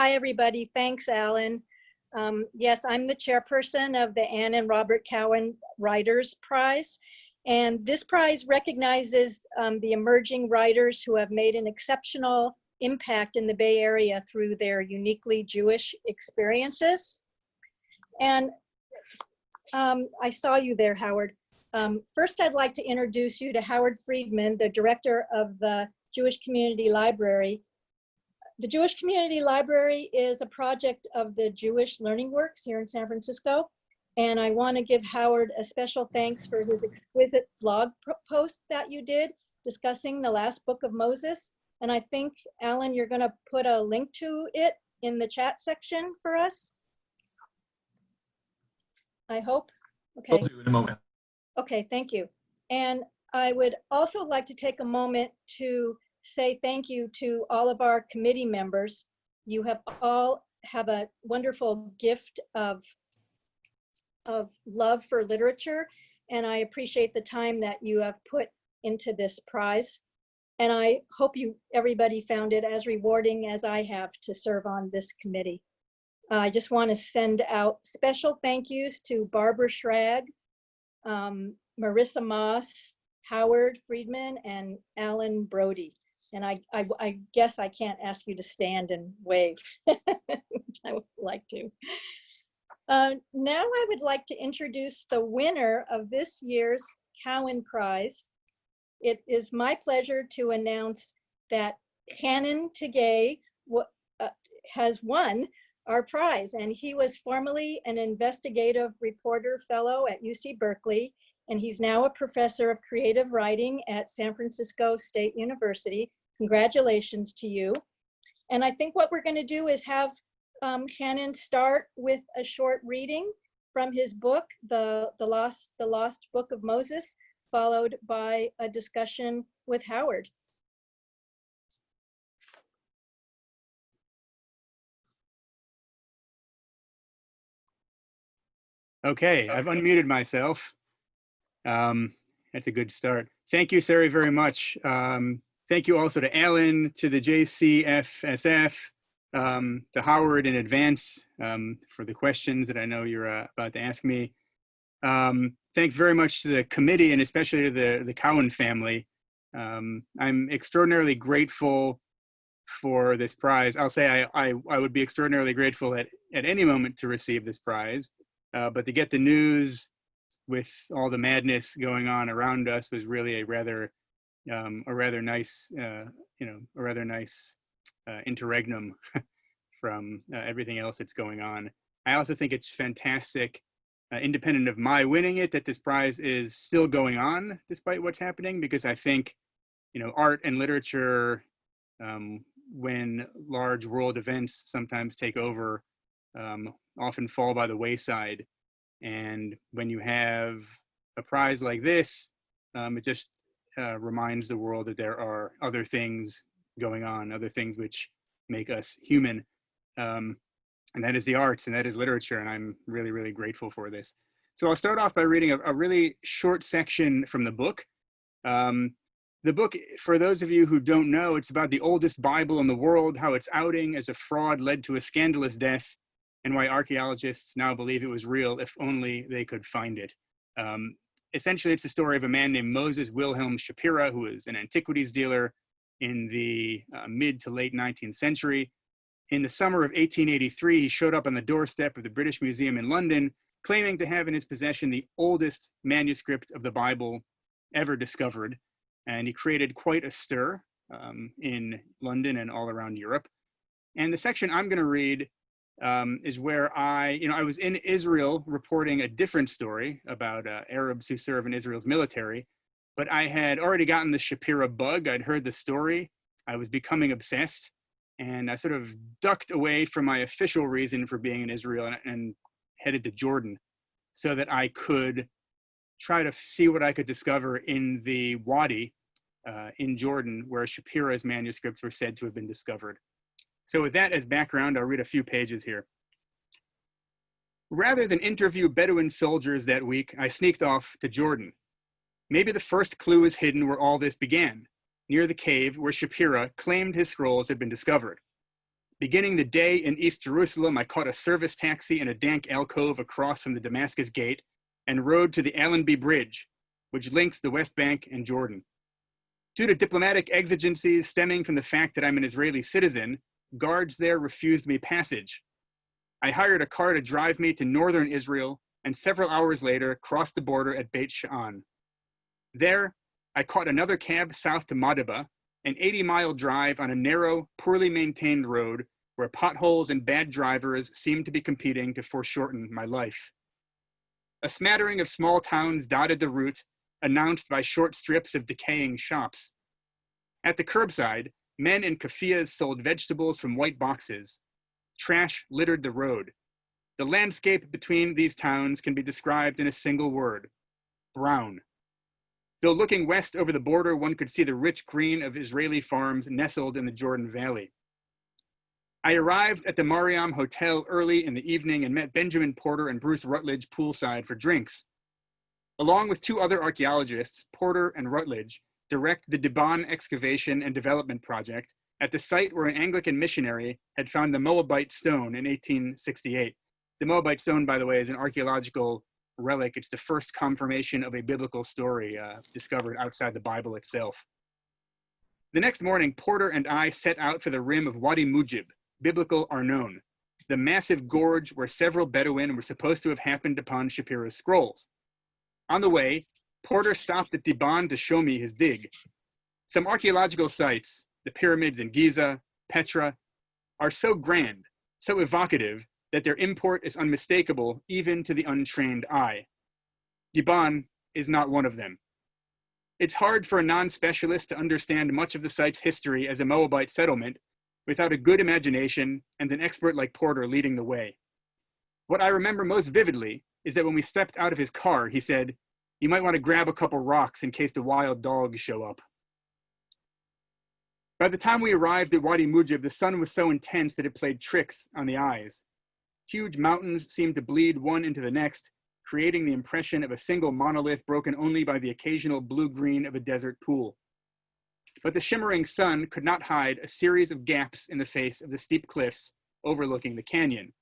Hi, everybody. Thanks, Alan. Yes, I'm the chairperson of the Anne and Robert Cowan Writers Prize. And this prize recognizes the emerging writers who have made an exceptional impact in the Bay Area through their uniquely Jewish experiences. And I saw you there, Howard. First, I'd like to introduce you to Howard Friedman, the director of the Jewish Community Library. The Jewish Community Library is a project of the Jewish Learning Works here in San Francisco. And I want to give Howard a special thanks for his exquisite blog post that you did discussing the last book of Moses. And I think, Alan, you're going to put a link to it in the chat section for us. I hope. Okay. I'll do it in a moment. Okay, thank you. And I would also like to take a moment to say thank you to all of our committee members. You have all have a wonderful gift of love for literature, and I appreciate the time that you have put into this prize. And I hope everybody found it as rewarding as I have to serve on this committee. I just want to send out special thank yous to Barbara Schrag, Marissa Moss, Howard Friedman, and Alan Brody. And I guess I can't ask you to stand and wave, which I would like to. Now I would like to introduce the winner of this year's Cowan Prize. It is my pleasure to announce that Hanan Tagay has won our prize, and he was formerly an investigative reporter fellow at UC Berkeley, and he's now a professor of creative writing at San Francisco State University. Congratulations to you. And I think what we're going to do is have Hanan start with a short reading from his book, the Lost Book of Moses, followed by a discussion with Howard. Okay, I've unmuted myself. That's a good start. Thank you, Sari, very much. Thank you also to Alan, to the JCFSF, to Howard in advance for the questions that I know you're about to ask me. Thanks very much to the committee and especially to the Cowan family. I'm extraordinarily grateful for this prize. I'll say I would be extraordinarily grateful at any moment to receive this prize, but to get the news with all the madness going on around us was really a rather nice, interregnum from everything else that's going on. I also think it's fantastic, independent of my winning it, that this prize is still going on despite what's happening, because I think, art and literature, when large world events sometimes take over, often fall by the wayside. And when you have a prize like this, it just reminds the world that there are other things going on, other things which make us human. And that is the arts, and that is literature, and I'm really, really grateful for this. So I'll start off by reading a really short section from the book. The book, for those of you who don't know, it's about the oldest Bible in the world, how its outing as a fraud led to a scandalous death, and why archaeologists now believe it was real if only they could find it. Essentially, it's the story of a man named Moses Wilhelm Shapira, who was an antiquities dealer in the mid to late 19th century. In the summer of 1883, he showed up on the doorstep of the British Museum in London, claiming to have in his possession the oldest manuscript of the Bible ever discovered. And he created quite a stir in London and all around Europe. And the section I'm going to read is where I was in Israel reporting a different story about Arabs who serve in Israel's military, but I had already gotten the Shapira bug. I'd heard the story. I was becoming obsessed, and I sort of ducked away from my official reason for being in Israel and headed to Jordan so that I could try to see what I could discover in the Wadi in Jordan, where Shapira's manuscripts were said to have been discovered. So with that as background, I'll read a few pages here. Rather than interview Bedouin soldiers that week, I sneaked off to Jordan. Maybe the first clue is hidden where all this began, near the cave where Shapira claimed his scrolls had been discovered. Beginning the day in East Jerusalem, I caught a service taxi in a dank alcove across from the Damascus Gate and rode to the Allenby Bridge, which links the West Bank and Jordan. Due to diplomatic exigencies stemming from the fact that I'm an Israeli citizen, guards there refused me passage. I hired a car to drive me to northern Israel and several hours later crossed the border at Beit Sha'an. There, I caught another cab south to Madaba, an 80-mile drive on a narrow, poorly maintained road where potholes and bad drivers seemed to be competing to foreshorten my life. A smattering of small towns dotted the route, announced by short strips of decaying shops. At the curbside, men in keffiyehs sold vegetables from white boxes. Trash littered the road. The landscape between these towns can be described in a single word: brown. Though looking west over the border, one could see the rich green of Israeli farms nestled in the Jordan Valley. I arrived at the Mariam Hotel early in the evening and met Benjamin Porter and Bruce Rutledge poolside for drinks. Along with two other archaeologists, Porter and Rutledge direct the Dibon Excavation and Development Project at the site where an Anglican missionary had found the Moabite stone in 1868. The Moabite stone, by the way, is an archaeological relic. It's the first confirmation of a biblical story discovered outside the Bible itself. The next morning, Porter and I set out for the rim of Wadi Mujib, biblical Arnon, the massive gorge where several Bedouin were supposed to have happened upon Shapira's scrolls. On the way, Porter stopped at Dibon to show me his dig. Some archaeological sites, the pyramids in Giza, Petra, are so grand, so evocative, that their import is unmistakable even to the untrained eye. Dibon is not one of them. It's hard for a non-specialist to understand much of the site's history as a Moabite settlement without a good imagination and an expert like Porter leading the way. What I remember most vividly is that when we stepped out of his car, he said, "You might want to grab a couple rocks in case the wild dogs show up." By the time we arrived at Wadi Mujib, the sun was so intense that it played tricks on the eyes. Huge mountains seemed to bleed one into the next, creating the impression of a single monolith broken only by the occasional blue-green of a desert pool. But the shimmering sun could not hide a series of gaps in the face of the steep cliffs overlooking the canyon.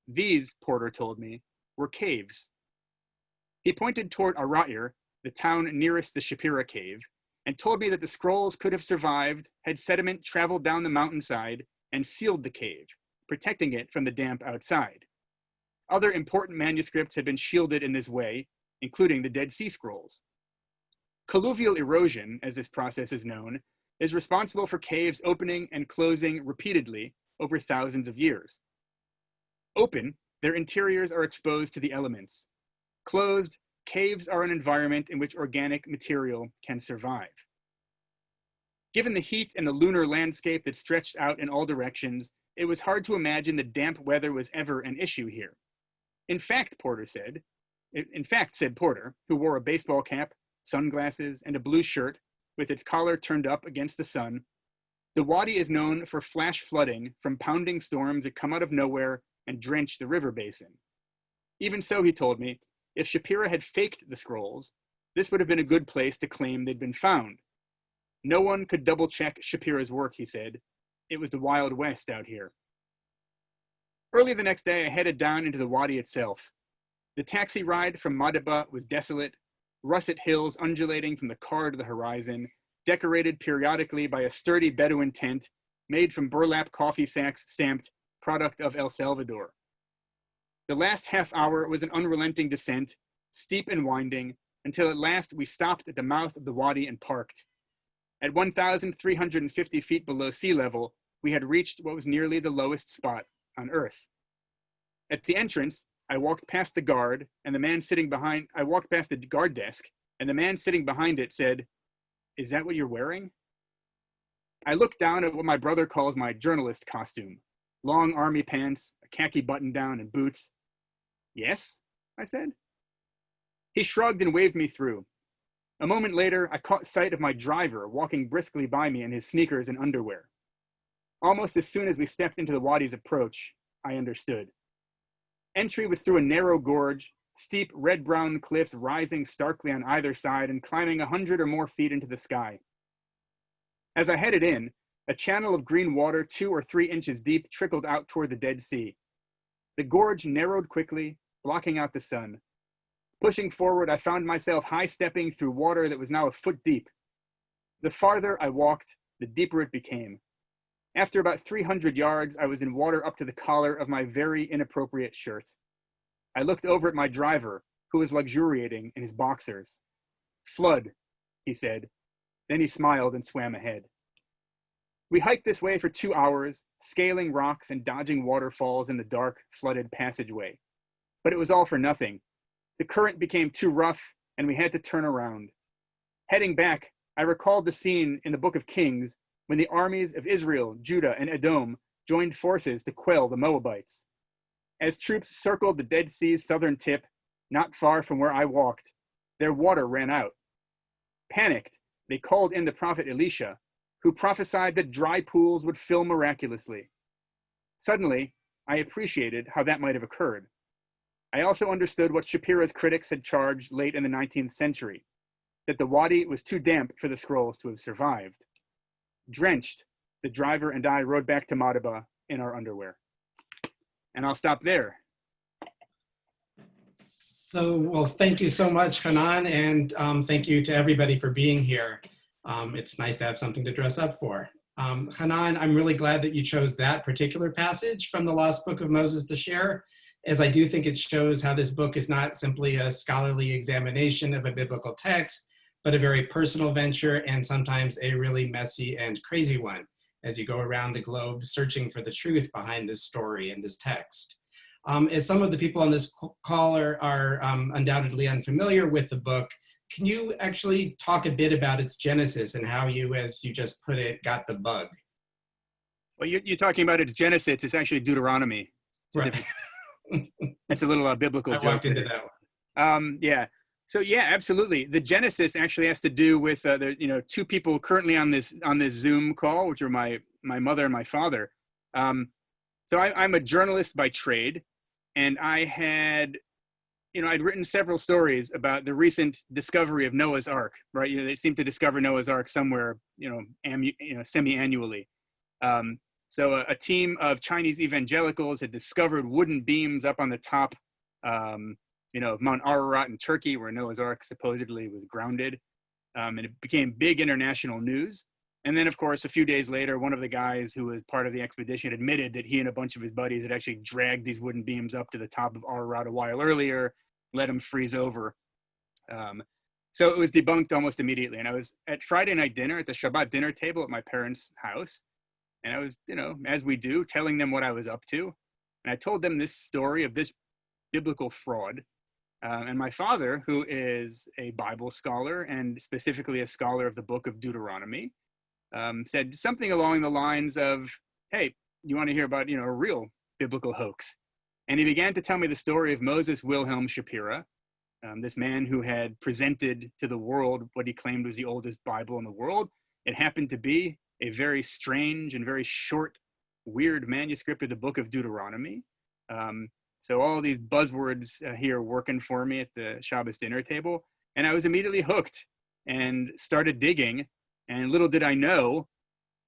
These, Porter told me, were caves. He pointed toward Ara'ir, the town nearest the Shapira cave, and told me that the scrolls could have survived had sediment traveled down the mountainside and sealed the cave, protecting it from the damp outside. Other important manuscripts had been shielded in this way, including the Dead Sea Scrolls. Colluvial erosion, as this process is known, is responsible for caves opening and closing repeatedly over thousands of years. Open, their interiors are exposed to the elements. Closed, caves are an environment in which organic material can survive. Given the heat and the lunar landscape that stretched out in all directions, it was hard to imagine that damp weather was ever an issue here. In fact, said Porter, who wore a baseball cap, sunglasses, and a blue shirt with its collar turned up against the sun, the wadi is known for flash flooding from pounding storms that come out of nowhere and drench the river basin. Even so, he told me, if Shapira had faked the scrolls, this would have been a good place to claim they'd been found. No one could double-check Shapira's work, he said. It was the Wild West out here. Early the next day, I headed down into the wadi itself. The taxi ride from Madaba was desolate, russet hills undulating from the car to the horizon, decorated periodically by a sturdy Bedouin tent made from burlap coffee sacks stamped "Product of El Salvador." The last half hour was an unrelenting descent, steep and winding, until at last we stopped at the mouth of the wadi and parked. At 1,350 feet below sea level, we had reached what was nearly the lowest spot on Earth. At the entrance, I walked past the guard, and the man sitting behind, I walked past the guard desk, and the man sitting behind it said, "Is that what you're wearing?" I looked down at what my brother calls my journalist costume, long army pants, a khaki button-down, and boots. "Yes," I said. He shrugged and waved me through. A moment later, I caught sight of my driver walking briskly by me in his sneakers and underwear. Almost as soon as we stepped into the wadi's approach, I understood. Entry was through a narrow gorge, steep red-brown cliffs rising starkly on either side and climbing 100 or more feet into the sky. As I headed in, A channel of green water 2 or 3 inches deep trickled out toward the Dead Sea. The gorge narrowed quickly, blocking out the sun. Pushing forward, I found myself high-stepping through water that was now a foot deep. The farther I walked, the deeper it became. After about 300 yards, I was in water up to the collar of my very inappropriate shirt. I looked over at my driver, who was luxuriating in his boxers. "Flood," he said. Then he smiled and swam ahead. We hiked this way for 2 hours, scaling rocks and dodging waterfalls in the dark, flooded passageway. But it was all for nothing. The current became too rough, and we had to turn around. Heading back, I recalled the scene in the Book of Kings when the armies of Israel, Judah, and Edom joined forces to quell the Moabites. As troops circled the Dead Sea's southern tip, not far from where I walked, their water ran out. Panicked, they called in the prophet Elisha, who prophesied that dry pools would fill miraculously. Suddenly, I appreciated how that might have occurred. I also understood what Shapira's critics had charged late in the 19th century, that the wadi was too damp for the scrolls to have survived. Drenched, the driver and I rode back to Madaba in our underwear. And I'll stop there. So, well, thank you so much, Hanan, and thank you to everybody for being here. It's nice to have something to dress up for. Hanan, I'm really glad that you chose that particular passage from the Lost Book of Moses to share, as I do think it shows how this book is not simply a scholarly examination of a biblical text, but a very personal venture and sometimes a really messy and crazy one as you go around the globe searching for the truth behind this story and this text. As some of the people on this call are undoubtedly unfamiliar with the book, can you actually talk a bit about its genesis and how you, as you just put it, got the bug? Well, you're talking about its genesis. It's actually Deuteronomy. Right. That's a little biblical joke. I walked into that one. Yeah. So yeah, absolutely. The genesis actually has to do with two people currently on this Zoom call, which are my mother and my father. So I'm a journalist by trade, and I had, I'd written several stories about the recent discovery of Noah's Ark. Right? They seem to discover Noah's Ark somewhere, semi-annually. So a team of Chinese evangelicals had discovered wooden beams up on the top, of Mount Ararat in Turkey, where Noah's Ark supposedly was grounded. And it became big international news. And then, of course, a few days later, one of the guys who was part of the expedition admitted that he and a bunch of his buddies had actually dragged these wooden beams up to the top of Ararat a while earlier, let them freeze over. So it was debunked almost immediately. And I was at Friday night dinner at the Shabbat dinner table at my parents' house. And I was, as we do, telling them what I was up to. And I told them this story of this biblical fraud. And my father, who is a Bible scholar and specifically a scholar of the book of Deuteronomy, said something along the lines of, "Hey, you want to hear about, a real biblical hoax?" And he began to tell me the story of Moses Wilhelm Shapira, this man who had presented to the world what he claimed was the oldest Bible in the world. It happened to be a very strange and very short, weird manuscript of the book of Deuteronomy. So all these buzzwords here working for me at the Shabbos dinner table. And I was immediately hooked and started digging. And little did I know,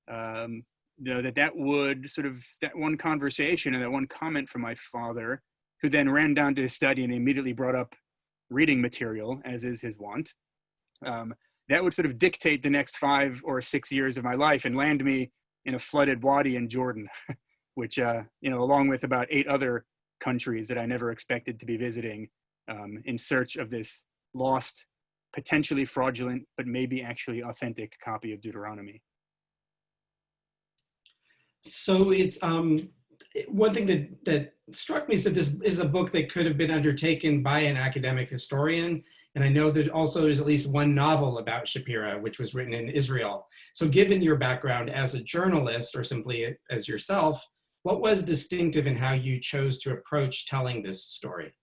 that one conversation and that one comment from my father, who then ran down to his study and immediately brought up reading material, as is his wont, that would sort of dictate the next 5 or 6 years of my life and land me in a flooded wadi in Jordan, which, along with about 8 other countries that I never expected to be visiting, in search of this lost, potentially fraudulent, but maybe actually authentic copy of Deuteronomy. So it's one thing that struck me is that this is a book that could have been undertaken by an academic historian. And I know that also there's at least one novel about Shapira, which was written in Israel. So given your background as a journalist, or simply as yourself, what was distinctive in how you chose to approach telling this story?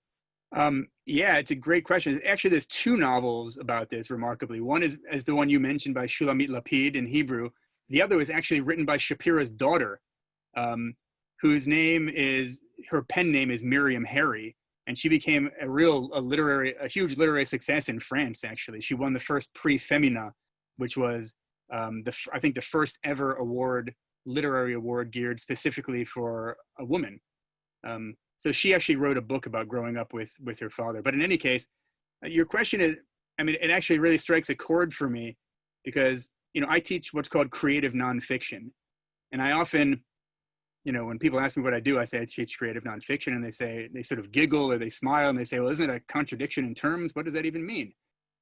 Yeah, it's a great question. Actually, there's 2 novels about this, remarkably. One is the one you mentioned by Shulamit Lapid in Hebrew. The other was actually written by Shapira's daughter, whose her pen name is Miriam Harry, and she became a huge literary success in France, actually. She won the first Prix Femina, which was I think the first ever award, literary award geared specifically for a woman. So she actually wrote a book about growing up with her father. But in any case, your question is, I mean, it actually really strikes a chord for me because, you know, I teach what's called creative nonfiction. And I often, you know, when people ask me what I do, I say I teach creative nonfiction, and they sort of giggle or they smile and they say, well, isn't it a contradiction in terms? What does that even mean?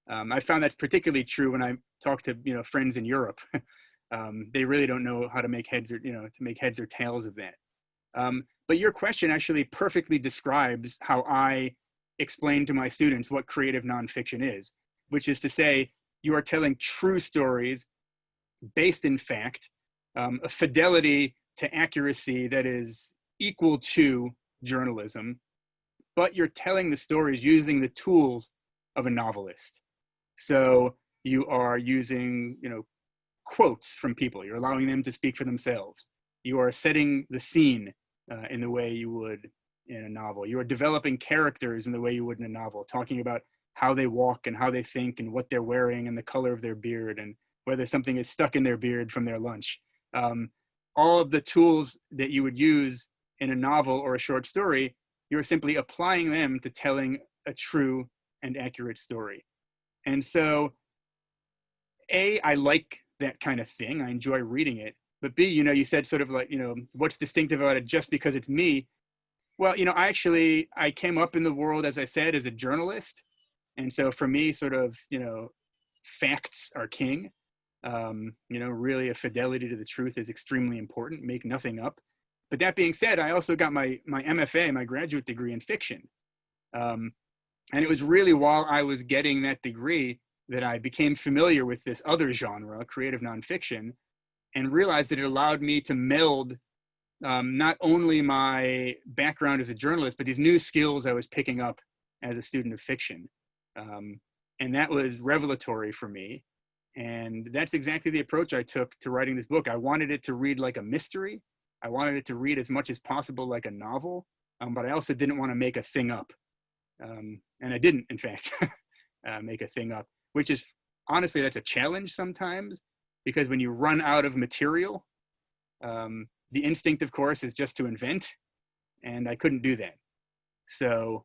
I found that's particularly true when I talk to, you know, friends in Europe. They really don't know how to make heads or, you know, to make heads or tails of that. But your question actually perfectly describes how I explain to my students what creative nonfiction is, which is to say, you are telling true stories based in fact, a fidelity to accuracy that is equal to journalism, but you're telling the stories using the tools of a novelist. So you are using, you know, quotes from people. You're allowing them to speak for themselves. You are setting the scene in the way you would in a novel. You are developing characters in the way you would in a novel, talking about how they walk and how they think and what they're wearing and the color of their beard and whether something is stuck in their beard from their lunch. All of the tools that you would use in a novel or a short story, you're simply applying them to telling a true and accurate story. And so, A, I like that kind of thing. I enjoy reading it. But B, you know, you said sort of like, you know, what's distinctive about it just because it's me? Well, you know, I came up in the world, as I said, as a journalist. And so for me, sort of, you know, facts are king. You know, really a fidelity to the truth is extremely important. Make nothing up. But that being said, I also got my MFA, my graduate degree in fiction. And it was really while I was getting that degree that I became familiar with this other genre, creative nonfiction, and realized that it allowed me to meld not only my background as a journalist, but these new skills I was picking up as a student of fiction. And that was revelatory for me. And that's exactly the approach I took to writing this book. I wanted it to read like a mystery. I wanted it to read as much as possible like a novel, but I also didn't want to make a thing up. And I didn't, in fact, make a thing up, which is, honestly, that's a challenge sometimes, because when you run out of material, the instinct, of course, is just to invent, and I couldn't do that. So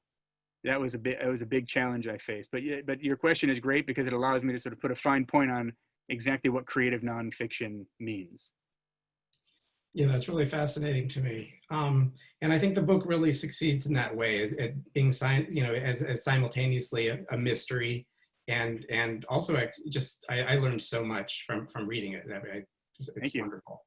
that was a big challenge I faced. But your question is great because it allows me to sort of put a fine point on exactly what creative nonfiction means. Yeah, that's really fascinating to me. And I think the book really succeeds in that way, at being, you know, as simultaneously a mystery and also I learned so much from reading it. It's wonderful.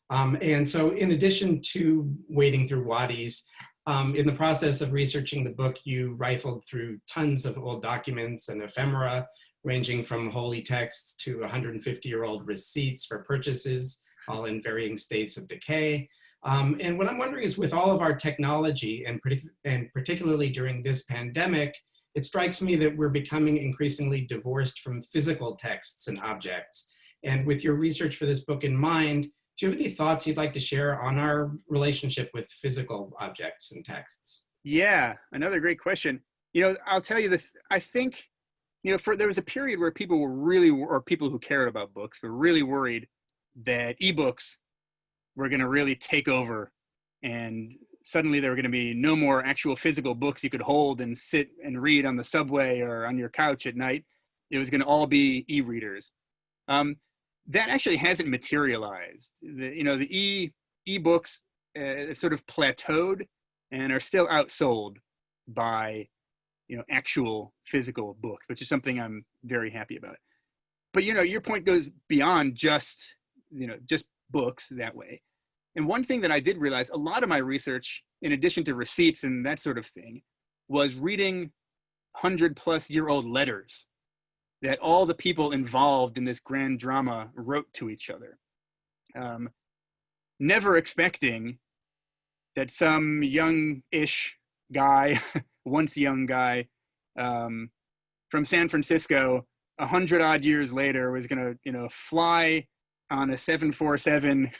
And so in addition to wading through wadis, in the process of researching the book, you rifled through tons of old documents and ephemera, ranging from holy texts to 150-year-old receipts for purchases, all in varying states of decay. And what I'm wondering is, with all of our technology, and particularly during this pandemic, it strikes me that we're becoming increasingly divorced from physical texts and objects. And with your research for this book in mind, do you have any thoughts you'd like to share on our relationship with physical objects and texts? Yeah, another great question. You know, I'll tell you I think, you know, there was a period where people or people who cared about books were really worried that ebooks were going to really take over, and suddenly there were going to be no more actual physical books you could hold and sit and read on the subway or on your couch at night. It was going to all be e-readers. That actually hasn't materialized. The e-books sort of plateaued and are still outsold by, you know, actual physical books, which is something I'm very happy about. But, you know, your point goes beyond just books that way. And one thing that I did realize, a lot of my research, in addition to receipts and that sort of thing, was reading 100-plus-year-old letters that all the people involved in this grand drama wrote to each other, never expecting that some young-ish guy, once young guy, from San Francisco, 100-odd years later, was going to, you know, fly on a 747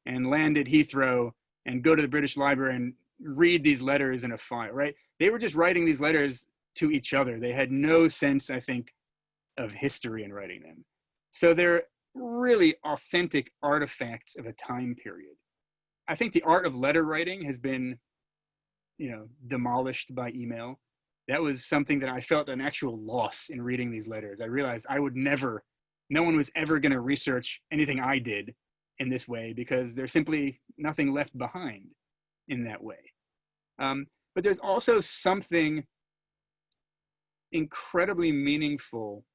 and land at Heathrow and go to the British Library and read these letters in a file, right? They were just writing these letters to each other. They had no sense, I think, of history in writing them. So they're really authentic artifacts of a time period. I think the art of letter writing has been, demolished by email. That was something that I felt an actual loss in reading these letters. I realized no one was ever going to research anything I did in this way because there's simply nothing left behind in that way. But there's also something incredibly meaningful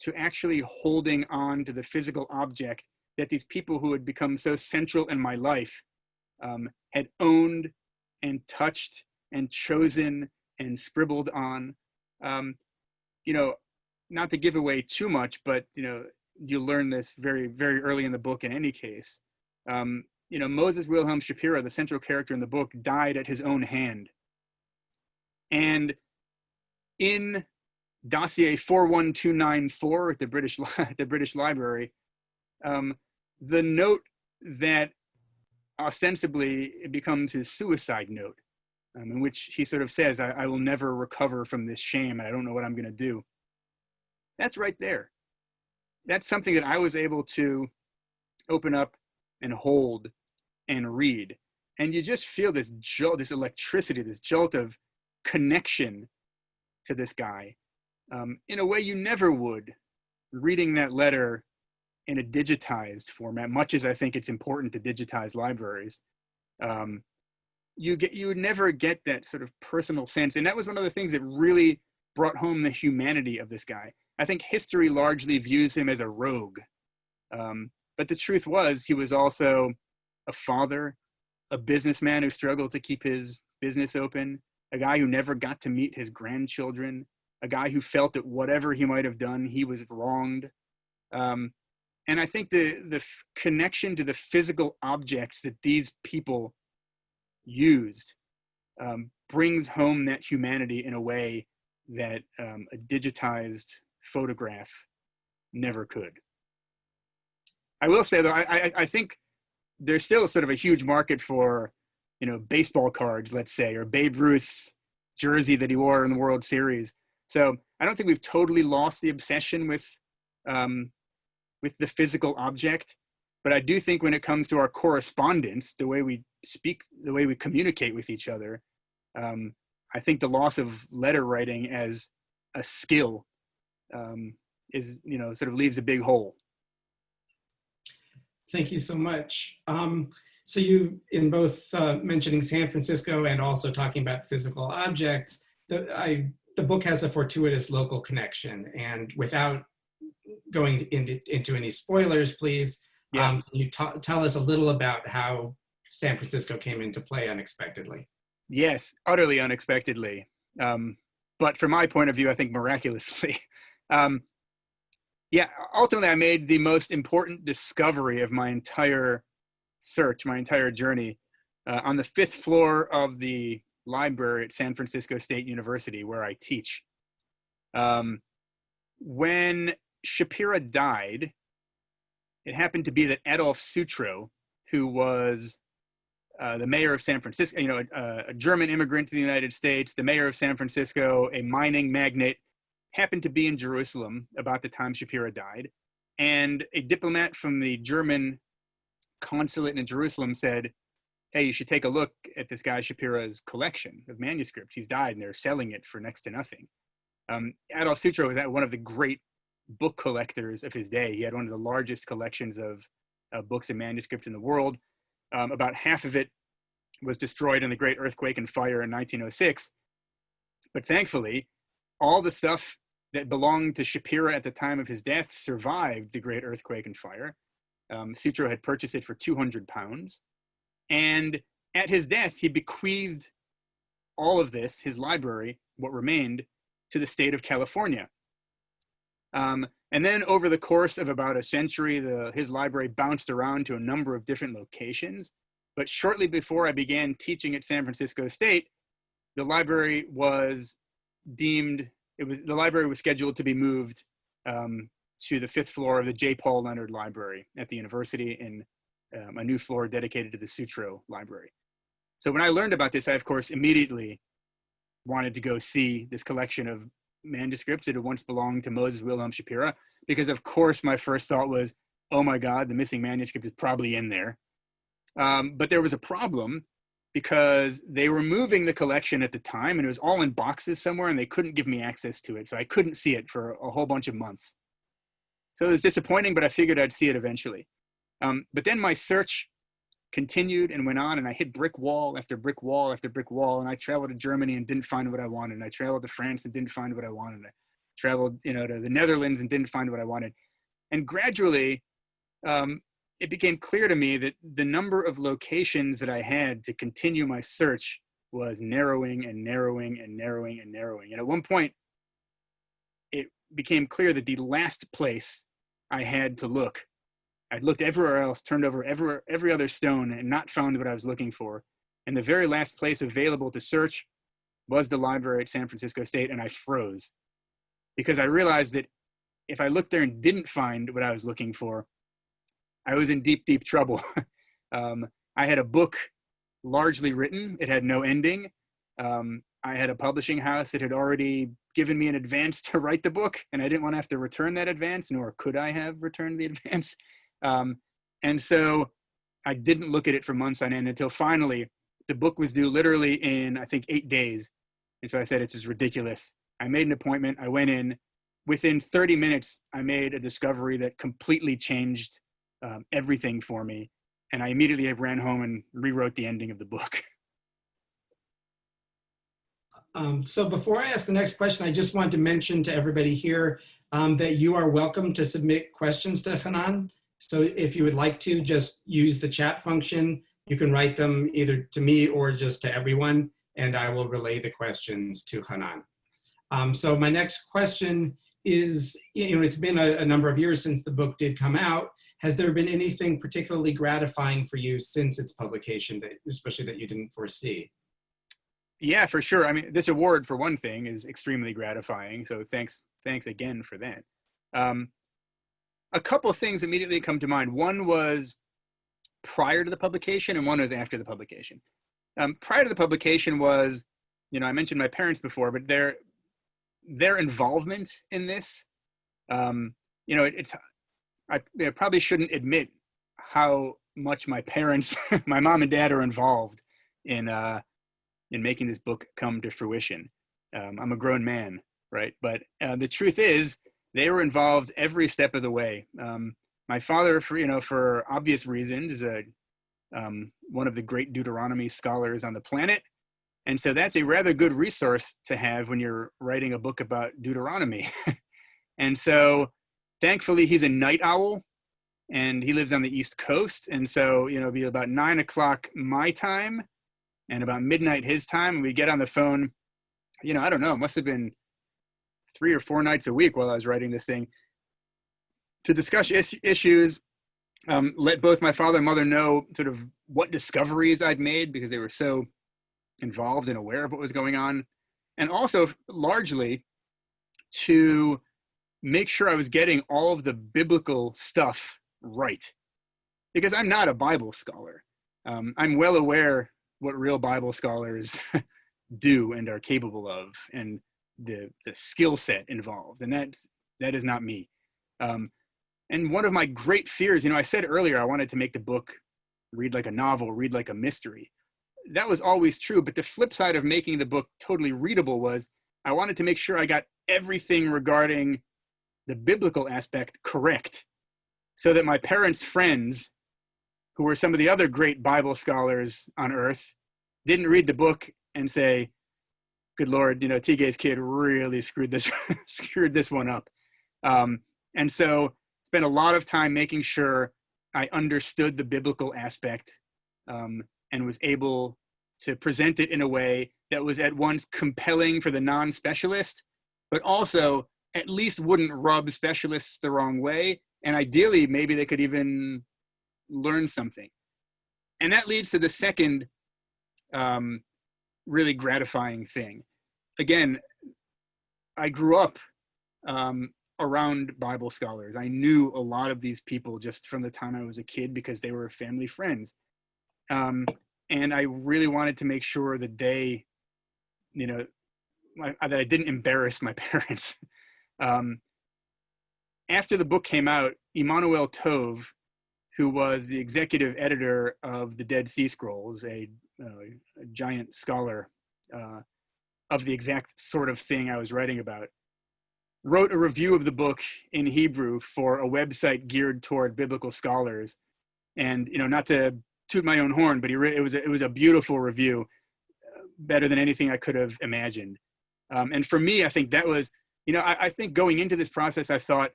to actually holding on to the physical object that these people who had become so central in my life had owned and touched and chosen and scribbled on. Not to give away too much, but you learn this very, very early in the book in any case. Moses Wilhelm Shapiro, the central character in the book, died at his own hand. And in dossier 41294 at the British Library, the note that ostensibly it becomes his suicide note, in which he sort of says, I will never recover from this shame, and I don't know what I'm going to do. That's right there. That's something that I was able to open up and hold and read. And you just feel this jolt, this electricity, this jolt of connection to this guy in a way you never would reading that letter in a digitized format, much as I think it's important to digitize libraries. You would never get that sort of personal sense. And that was one of the things that really brought home the humanity of this guy. I think history largely views him as a rogue. But the truth was, he was also a father, a businessman who struggled to keep his business open, a guy who never got to meet his grandchildren, a guy who felt that whatever he might have done, he was wronged. And I think the connection to the physical objects that these people used brings home that humanity in a way that a digitized photograph never could. I will say, though, I think there's still sort of a huge market for, baseball cards, let's say, or Babe Ruth's jersey that he wore in the World Series. So I don't think we've totally lost the obsession with the physical object, but I do think when it comes to our correspondence, the way we speak, the way we communicate with each other, I think the loss of letter writing as a skill is, sort of leaves a big hole. Thank you so much. So you, in both mentioning San Francisco and also talking about physical objects, the book has a fortuitous local connection. And without going into any spoilers, please, can you tell us a little about how San Francisco came into play unexpectedly? Yes, utterly unexpectedly. But from my point of view, I think miraculously. Ultimately, I made the most important discovery of my entire search, my entire journey, on the 5th floor of the library at San Francisco State University, where I teach. When Shapiro died, it happened to be that Adolf Sutro, who was the mayor of San Francisco, a German immigrant to the United States, the mayor of San Francisco, a mining magnate, happened to be in Jerusalem about the time Shapiro died. And a diplomat from the German consulate in Jerusalem said, hey, you should take a look at this guy Shapiro's collection of manuscripts. He's died and they're selling it for next to nothing. Adolf Sutro was one of the great book collectors of his day. He had one of the largest collections of books and manuscripts in the world. About half of it was destroyed in the Great Earthquake and Fire in 1906. But thankfully, all the stuff that belonged to Shapiro at the time of his death survived the Great Earthquake and Fire. Sutro had purchased it for 200 pounds. And at his death, he bequeathed all of this, his library, what remained, to the state of California. And then over the course of about a century, his library bounced around to a number of different locations. But shortly before I began teaching at San Francisco State, the library was scheduled to be moved to the 5th floor of the J. Paul Leonard Library at the university, in a new floor dedicated to the Sutro Library. So when I learned about this, I, of course, immediately wanted to go see this collection of manuscripts that had once belonged to Moses Wilhelm Shapiro, because, of course, my first thought was, oh my God, the missing manuscript is probably in there. But there was a problem because they were moving the collection at the time and it was all in boxes somewhere and they couldn't give me access to it. So I couldn't see it for a whole bunch of months. So it was disappointing, but I figured I'd see it eventually. But then my search continued and went on, and I hit brick wall after brick wall after brick wall. And I traveled to Germany and didn't find what I wanted. And I traveled to France and didn't find what I wanted. I traveled, to the Netherlands and didn't find what I wanted. And gradually, it became clear to me that the number of locations that I had to continue my search was narrowing and narrowing and narrowing and narrowing. And at one point, it became clear that the last place I had to look, I'd looked everywhere else, turned over every other stone and not found what I was looking for. And the very last place available to search was the library at San Francisco State, and I froze. Because I realized that if I looked there and didn't find what I was looking for, I was in deep, deep trouble. I had a book largely written. It had no ending. I had a publishing house that had already given me an advance to write the book, and I didn't want to have to return that advance, nor could I have returned the advance. And so I didn't look at it for months on end until finally the book was due literally in, I think, 8 days. And so I said, it's just ridiculous. I made an appointment. I went in. Within 30 minutes, I made a discovery that completely changed everything for me. And I immediately ran home and rewrote the ending of the book. So before I ask the next question, I just want to mention to everybody here that you are welcome to submit questions to Hanan. So if you would like to, just use the chat function. You can write them either to me or just to everyone, and I will relay the questions to Hanan. So my next question is, it's been a number of years since the book did come out. Has there been anything particularly gratifying for you since its publication, especially that you didn't foresee? Yeah, for sure. I mean, this award, for one thing, is extremely gratifying. So thanks again for that. A couple of things immediately come to mind. One was prior to the publication and one was after the publication. Prior to the publication was, I mentioned my parents before, but their involvement in this, I probably shouldn't admit how much my parents, my mom and dad, are involved in making this book come to fruition. I'm a grown man, right? But the truth is, they were involved every step of the way. My father, for obvious reasons, is one of the great Deuteronomy scholars on the planet. And so that's a rather good resource to have when you're writing a book about Deuteronomy. And so thankfully, he's a night owl and he lives on the East Coast. And so, it'd be about 9 o'clock my time and about midnight his time. And we get on the phone, I don't know, it must have been 3 or 4 nights a week while I was writing this thing to discuss issues, let both my father and mother know sort of what discoveries I'd made because they were so involved and aware of what was going on. And also largely to make sure I was getting all of the biblical stuff right. Because I'm not a Bible scholar. I'm well aware what real Bible scholars do and are capable of, and the skill set involved. And that is not me. And one of my great fears, I said earlier, I wanted to make the book read like a novel, read like a mystery. That was always true. But the flip side of making the book totally readable was I wanted to make sure I got everything regarding the biblical aspect correct so that my parents' friends, who were some of the other great Bible scholars on earth, didn't read the book and say, good Lord, TK's kid really screwed this one up. And so spent a lot of time making sure I understood the biblical aspect and was able to present it in a way that was at once compelling for the non-specialist, but also at least wouldn't rub specialists the wrong way. And ideally, maybe they could even learn something. And that leads to the second really gratifying thing. Again, I grew up around Bible scholars. I knew a lot of these people just from the time I was a kid because they were family friends. And I really wanted to make sure that they, that I didn't embarrass my parents. And after the book came out, Immanuel Tov, who was the executive editor of the Dead Sea Scrolls, a giant scholar of the exact sort of thing I was writing about, wrote a review of the book in Hebrew for a website geared toward biblical scholars. And, not to toot my own horn, but it was a beautiful review, better than anything I could have imagined. And for me, I think that was, I think going into this process, I thought,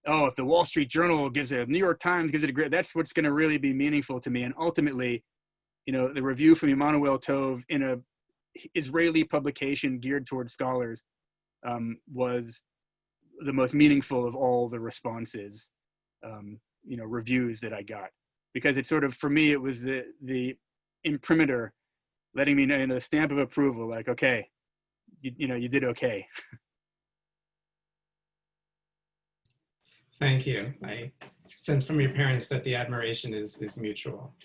oh, if the Wall Street Journal gives it, New York Times gives it a grade, that's what's going to really be meaningful to me. And ultimately, the review from Immanuel Tov in a Israeli publication geared towards scholars was the most meaningful of all the responses, reviews that I got, because it sort of, for me, it was the imprimatur letting me know, the stamp of approval, like, okay, you did okay. Thank you. I sense from your parents that the admiration is mutual.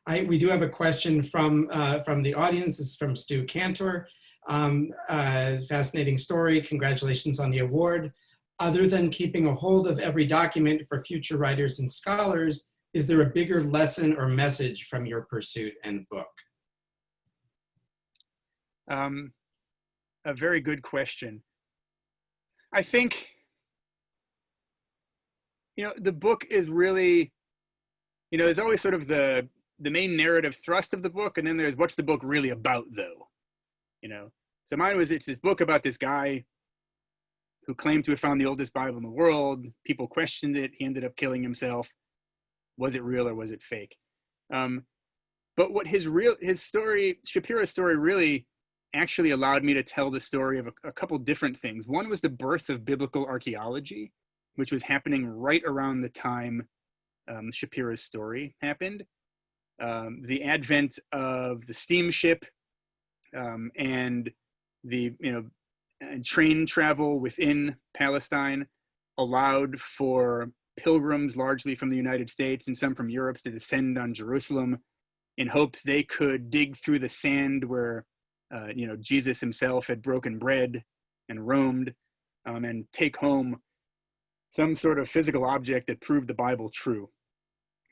We do have a question from the audience. This is from Stu Cantor. Fascinating story. Congratulations on the award. Other than keeping a hold of every document for future writers and scholars, is there a bigger lesson or message from your pursuit and book? A very good question. I think, the book is really, there's always sort of the main narrative thrust of the book, and then there's what's the book really about, though, So mine was, it's this book about this guy who claimed to have found the oldest Bible in the world. People questioned it. He ended up killing himself. Was it real or was it fake? But what his story, Shapira's story, really actually allowed me to tell the story of a couple different things. One was the birth of biblical archaeology, which was happening right around the time Shapira's story happened. The advent of the steamship and the and train travel within Palestine allowed for pilgrims, largely from the United States and some from Europe, to descend on Jerusalem in hopes they could dig through the sand where Jesus himself had broken bread and roamed, and take home some sort of physical object that proved the Bible true.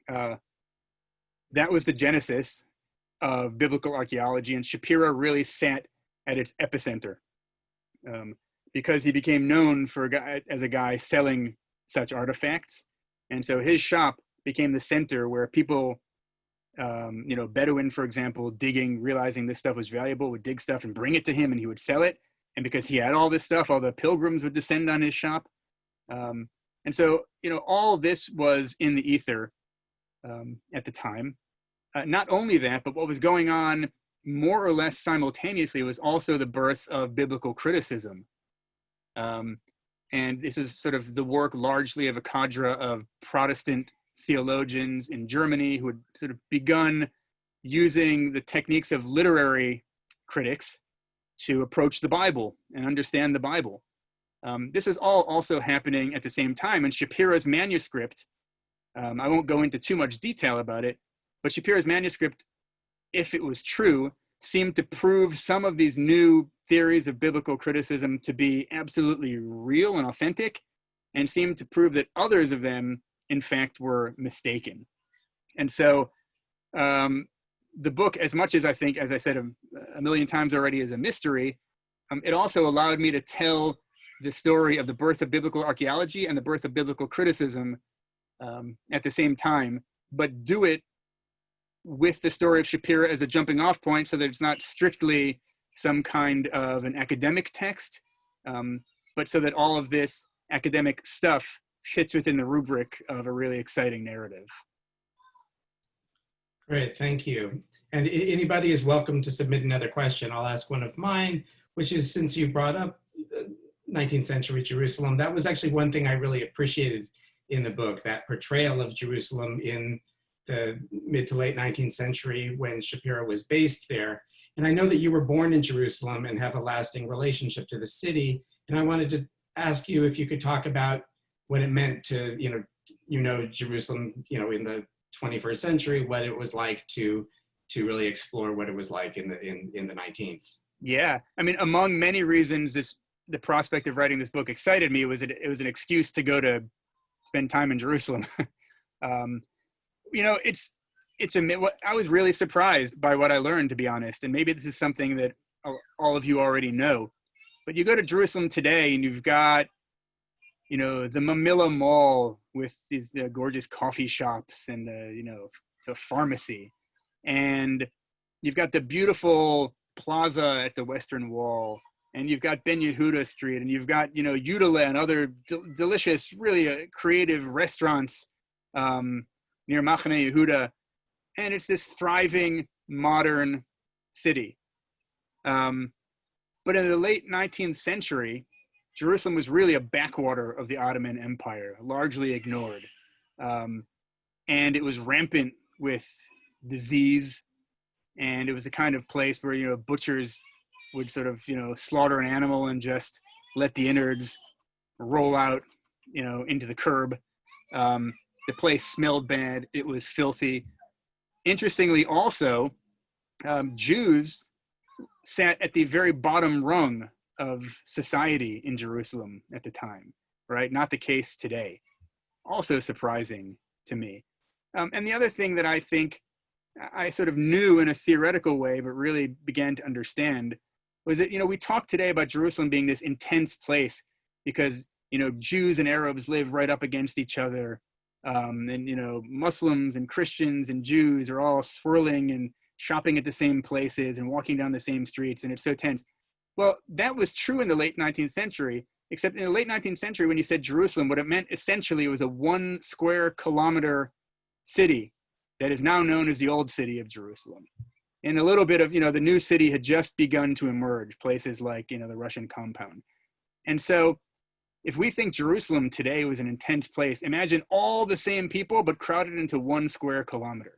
That was the genesis of biblical archaeology, and Shapira really sat at its epicenter because he became known as a guy selling such artifacts. And so his shop became the center where people, Bedouin, for example, digging, realizing this stuff was valuable, would dig stuff and bring it to him, and he would sell it. And because he had all this stuff, all the pilgrims would descend on his shop. And so, all this was in the ether at the time. Not only that, but what was going on more or less simultaneously was also the birth of biblical criticism. And this is sort of the work largely of a cadre of Protestant theologians in Germany who had sort of begun using the techniques of literary critics to approach the Bible and understand the Bible. This is all also happening at the same time. And Shapira's manuscript, I won't go into too much detail about it, but Shapira's manuscript, if it was true, seemed to prove some of these new theories of biblical criticism to be absolutely real and authentic, and seemed to prove that others of them, in fact, were mistaken. And so the book, as much as I think, as I said a million times already, is a mystery, it also allowed me to tell the story of the birth of biblical archaeology and the birth of biblical criticism at the same time, but do it with the story of Shapira as a jumping off point, so that it's not strictly some kind of an academic text, but so that all of this academic stuff fits within the rubric of a really exciting narrative. Great, thank you. And anybody is welcome to submit another question. I'll ask one of mine, which is, since you brought up 19th century Jerusalem, that was actually one thing I really appreciated in the book, that portrayal of Jerusalem in the mid to late 19th century when Shapira was based there. And I know that you were born in Jerusalem and have a lasting relationship to the city. And I wanted to ask you if you could talk about what it meant to, Jerusalem, in the 21st century, what it was like to really explore what it was like in the 19th. Yeah, I mean, among many reasons, this the prospect of writing this book excited me was it was an excuse to go to spend time in Jerusalem. You know, I was really surprised by what I learned, to be honest. And maybe this is something that all of you already know, but you go to Jerusalem today and you've got, you know, the Mamilla Mall with these gorgeous coffee shops and, you know, the pharmacy. And you've got the beautiful plaza at the Western Wall. And you've got Ben Yehuda Street, and you've got, you know, Udala and other delicious, really creative restaurants near Machane Yehuda. And it's this thriving, modern city. But in the late 19th century, Jerusalem was really a backwater of the Ottoman Empire, largely ignored. And it was rampant with disease. And it was the kind of place where, you know, butchers would sort of, you know, slaughter an animal and just let the innards roll out, you know, into the curb. The place smelled bad. It was filthy. Interestingly, also, Jews sat at the very bottom rung of society in Jerusalem at the time, right? Not the case today. Also surprising to me. And the other thing that I think I sort of knew in a theoretical way, but really began to understand, was that, you know, we talked today about Jerusalem being this intense place because, you know, Jews and Arabs live right up against each other. And, you know, Muslims and Christians and Jews are all swirling and shopping at the same places and walking down the same streets. And it's so tense. Well, that was true in the late 19th century, except in the late 19th century, when you said Jerusalem, what it meant essentially was a 1 square kilometer city that is now known as the Old City of Jerusalem. And a little bit of, you know, the new city had just begun to emerge, places like, you know, the Russian compound. And so if we think Jerusalem today was an intense place, imagine all the same people, but crowded into 1 square kilometer.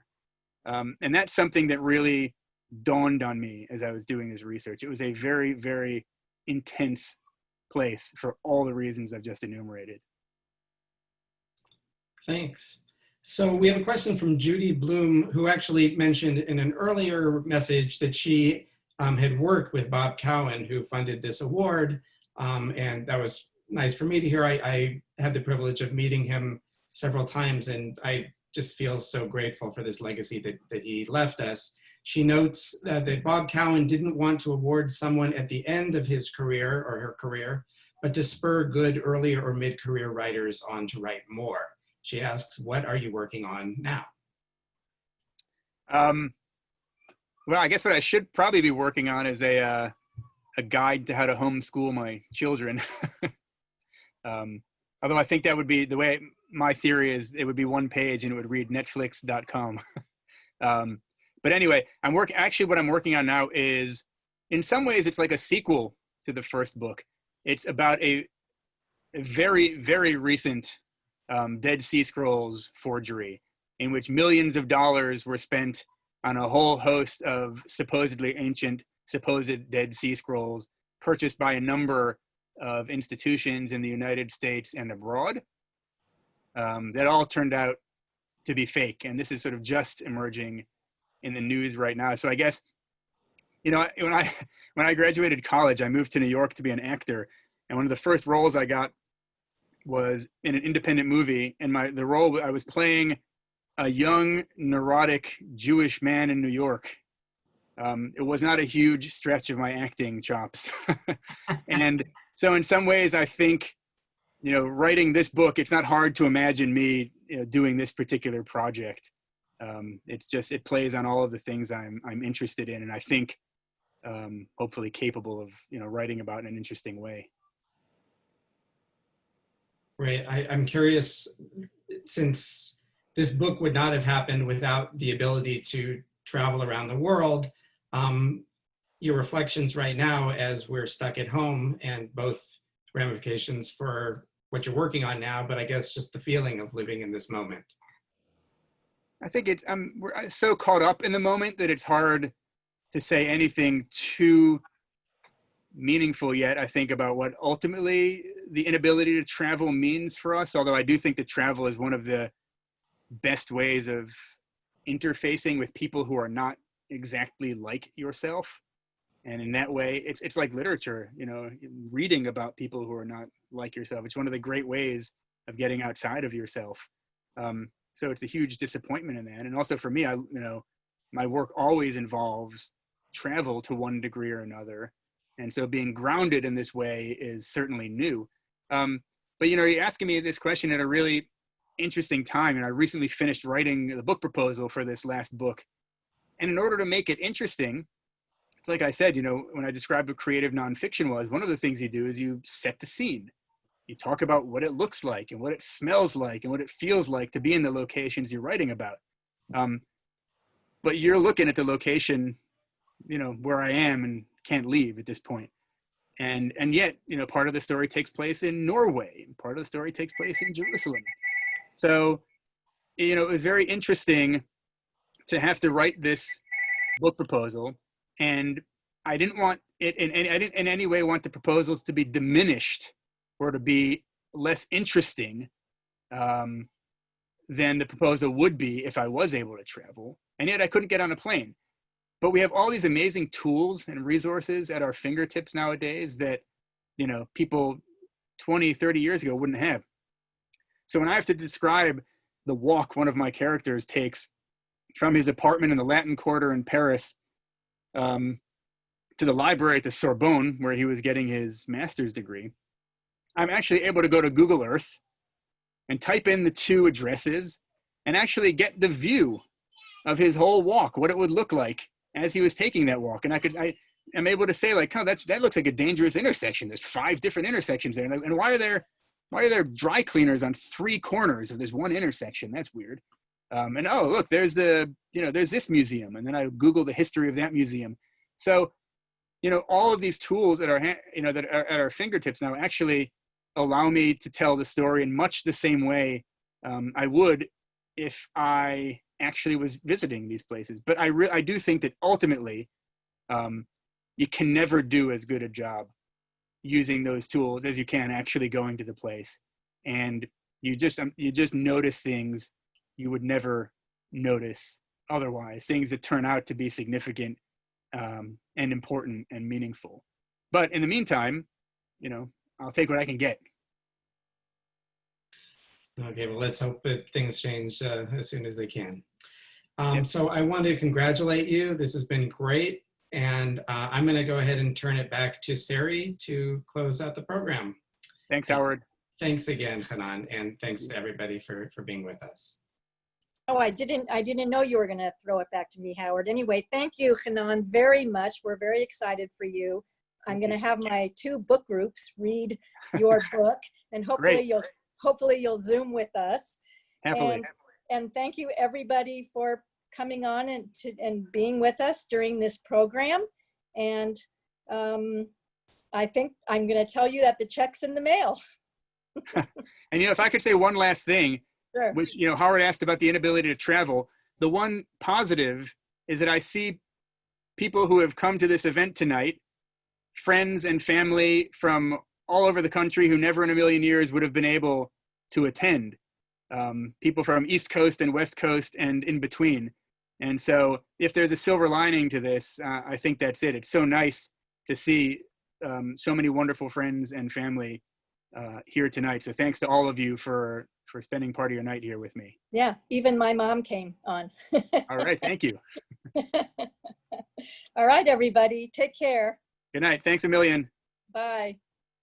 And that's something that really dawned on me as I was doing this research. It was a very, very intense place for all the reasons I've just enumerated. Thanks. So we have a question from Judy Bloom, who actually mentioned in an earlier message that she had worked with Bob Cowan, who funded this award. And that was nice for me to hear. I had the privilege of meeting him several times, and I just feel so grateful for this legacy that he left us. She notes that Bob Cowan didn't want to award someone at the end of his career or her career, but to spur good early or mid-career writers on to write more. She asks, what are you working on now? Well, I guess what I should probably be working on is a guide to how to homeschool my children. Although I think that would be the way my theory is, it would be 1 page and it would read netflix.com. But anyway, actually what I'm working on now is, in some ways, it's like a sequel to the first book. It's about a very, very recent Dead Sea Scrolls forgery, in which millions of dollars were spent on a whole host of supposedly ancient, supposed Dead Sea Scrolls purchased by a number of institutions in the United States and abroad. That all turned out to be fake. And this is sort of just emerging in the news right now. So I guess, you know, when I graduated college, I moved to New York to be an actor. And one of the first roles I got was in an independent movie. And the role, I was playing a young, neurotic Jewish man in New York. It was not a huge stretch of my acting chops. And so in some ways, I think, you know, writing this book, it's not hard to imagine me, you know, doing this particular project. It's just, it plays on all of the things I'm interested in, and I think hopefully capable of, you know, writing about in an interesting way. Right. I'm curious, since this book would not have happened without the ability to travel around the world, your reflections right now as we're stuck at home, and both ramifications for what you're working on now, but I guess just the feeling of living in this moment. I think we're so caught up in the moment that it's hard to say anything too meaningful yet, I think, about what ultimately the inability to travel means for us. Although I do think that travel is one of the best ways of interfacing with people who are not exactly like yourself. And in that way, it's like literature, you know, reading about people who are not like yourself. It's one of the great ways of getting outside of yourself. So it's a huge disappointment in that. And also for me, my work always involves travel to one degree or another. And so being grounded in this way is certainly new. But, you know, you're asking me this question at a really interesting time. And I recently finished writing the book proposal for this last book. And in order to make it interesting, it's like I said, you know, when I described what creative nonfiction was, one of the things you do is you set the scene. You talk about what it looks like and what it smells like and what it feels like to be in the locations you're writing about. But you're looking at the location, you know, where I am and can't leave at this point. And yet, you know, part of the story takes place in Norway and part of the story takes place in Jerusalem. So, you know, it was very interesting to have to write this book proposal. And I didn't want it, I didn't in any way want the proposals to be diminished or to be less interesting than the proposal would be if I was able to travel. And yet I couldn't get on a plane. But we have all these amazing tools and resources at our fingertips nowadays that, you know, people 20, 30 years ago wouldn't have. So when I have to describe the walk one of my characters takes from his apartment in the Latin Quarter in Paris to the library at the Sorbonne, where he was getting his master's degree, I'm actually able to go to Google Earth and type in the two addresses and actually get the view of his whole walk, what it would look like as he was taking that walk. And I am able to say, like, oh, that looks like a dangerous intersection. There's 5 different intersections there. And why are there dry cleaners on 3 corners of this one intersection? That's weird. And oh, look, there's this museum. And then I Google the history of that museum. So, you know, all of these tools that are at our fingertips now actually allow me to tell the story in much the same way I would if I actually was visiting these places. But I do think that ultimately you can never do as good a job using those tools as you can actually going to the place. And you just notice things you would never notice otherwise, things that turn out to be significant and important and meaningful. But in the meantime, you know, I'll take what I can get. Okay, well, let's hope that things change as soon as they can. Yep. So I want to congratulate you. This has been great. And I'm going to go ahead and turn it back to Sari to close out the program. Thanks, Howard. Thanks again, Hanan, and thanks to everybody for being with us. Oh, I didn't know you were going to throw it back to me, Howard. Anyway, thank you, Hanan, very much. We're very excited for you. I'm going to have my 2 book groups read your book, and hopefully you'll Zoom with us. Happily. And thank you, everybody, for coming on and being with us during this program. And I think I'm going to tell you that the check's in the mail. And, you know, if I could say one last thing, Sure. which, you know, Howard asked about the inability to travel. The one positive is that I see people who have come to this event tonight, friends and family from all over the country who never in a million years would have been able to attend. People from East Coast and West Coast and in between. And so if there's a silver lining to this, I think that's it. It's so nice to see so many wonderful friends and family here tonight. So thanks to all of you for spending part of your night here with me. Yeah, even my mom came on. All right, thank you. All right, everybody, take care. Good night. Thanks a million. Bye.